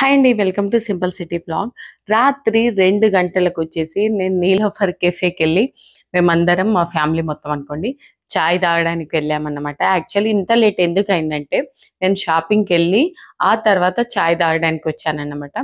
Hi అండి. Welcome to simple city blog. రాత్రి 2 గంటలకొచ్చేసి నేను నీలోఫర్ కెఫేకెళ్ళి మేమందరం మా ఫ్యామిలీ మొత్తం అనుకోండి చాయ్ తాగడానికి వెళ్ళామన్నమాట. యాక్చువల్లీ ఇంత లేట్ ఎందుకయిందంటే నేను షాపింగ్‌కెళ్ళి ఆ తర్వాత చాయ్ తాగడానికి వచ్చానన్నమాట.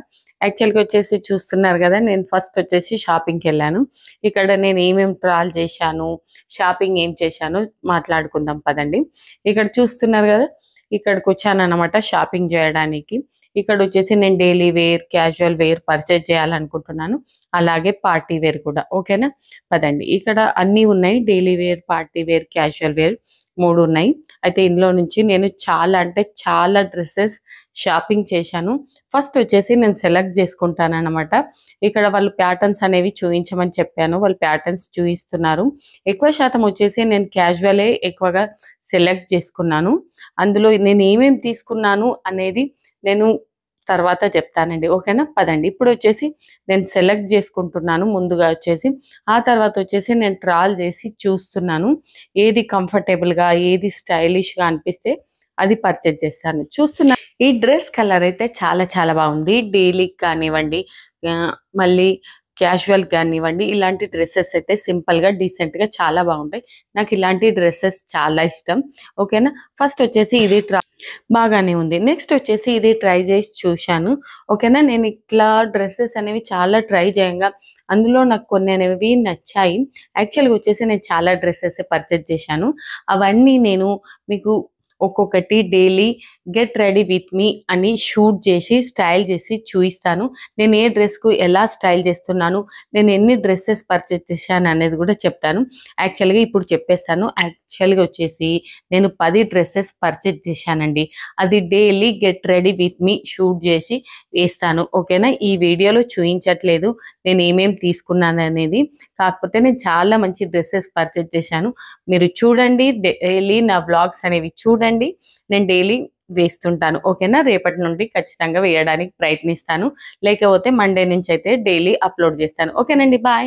యాక్చువల్‌గా వచ్చేసి చూస్తున్నారు కదా! నేను ఫస్ట్ వచ్చేసి షాపింగ్‌కెళ్ళాను. ఇక్కడ నేను ఏమేమి ట్రాల్ చేశాను, షాపింగ్ ఏం చేశానో మాట్లాడుకుందాం పదండి. ఇక్కడ చూస్తున్నారు కదా! ఇక్కడికొచ్చానన్నమాట షాపింగ్ చేయడానికి. ఇక్కడొచ్చేసి నేను daily wear, casual wear purchase చేయాలనుకుంటున్నాను. అలాగే పార్టీ వేర్ కూడా. ఓకేనా? పదండి. ఇక్కడ అన్నీ ఉన్నాయి. Daily wear, party wear, casual wear 3 ఉన్నాయి. అయితే ఇందులో నుంచి నేను చాలా అంటే చాలా డ్రెసెస్ షాపింగ్ చేశాను. ఫస్ట్ వచ్చేసి నేను సెలెక్ట్ చేసుకుంటానన్నమాట. ఇక్కడ వాళ్ళు ప్యాటర్న్స్ అనేవి చూయించమని చెప్పాను. వాళ్ళు ప్యాటర్న్స్ చూయిస్తున్నారు. ఎక్కువ శాతం వచ్చేసి నేను క్యాజువలే ఎక్కువగా సెలెక్ట్ చేసుకున్నాను. అందులో నేను ఏమేమి తీసుకున్నాను అనేది నేను తర్వాత చెప్తానండి. ఓకేనా? పదండి. ఇప్పుడొచ్చేసి నేను సెలెక్ట్ చేసుకుంటున్నాను ముందుగా వచ్చేసి. ఆ తర్వాత వచ్చేసి నేను ట్రాల్ చేసి చూస్తున్నాను. ఏది కంఫర్టబుల్‌గా, ఏది స్టైలిష్‌గా అనిపిస్తే అది పర్చేజ్ చేస్తాను. ఈ డ్రెస్ కలర్ అయితే చాలా చాలా బాగుంది. డైలీకి కానివ్వండి, మళ్ళీ క్యాజువల్‌కి కానివ్వండి, ఇలాంటి డ్రెసెస్ అయితే సింపుల్‌గా, డీసెంట్‌గా చాలా బాగుంటాయి. నాకు ఇలాంటి డ్రెసెస్ చాలా ఇష్టం. ఓకేనా? ఫస్ట్ వచ్చేసి ఇది బాగానే ఉంది. నెక్స్ట్ వచ్చేసి ఇది ట్రై చేసి చూశాను. ఓకేనా? నేను ఇట్లా డ్రెసెస్ అనేవి చాలా ట్రై చేయంగా అందులో నాకు కొన్ని అనేవి నచ్చాయి. యాక్చువల్‌గా వచ్చేసి నేను చాలా డ్రెసెస్ పర్చేజ్ చేశాను. అవన్నీ నేను మీకు ఒక్కొక్కటి daily get ready with me అని షూట్ చేసి, స్టైల్ చేసి చూయిస్తాను. నేను ఏ డ్రెస్‌కు ఎలా స్టైల్ చేస్తున్నాను, నేను ఎన్ని డ్రెసెస్ పర్చేజ్ చేశాను అనేది కూడా చెప్తాను. యాక్చువల్‌గా ఇప్పుడు చెప్పేస్తాను. యాక్చువల్‌గా వచ్చేసి నేను 10 డ్రెసెస్ పర్చేజ్ చేశానండి. అది daily get ready with me shoot చేసి వేస్తాను. ఓకేనా? ఈ వీడియోలో చూయించట్లేదు నేను ఏమేమి తీసుకున్నాను అనేది. కాకపోతే నేను చాలా మంచి డ్రెసెస్ పర్చేజ్ చేశాను. మీరు చూడండి, డైలీ నా వ్లాగ్స్ అనేవి చూడండి. నేను డైలీ వేస్తుంటాను. ఓకేనా? రేపటి నుండి ఖచ్చితంగా వేయడానికి ప్రయత్నిస్తాను. లేకపోతే మండే నుంచి అయితే డైలీ అప్లోడ్ చేస్తాను. ఓకేనండి. బాయ్.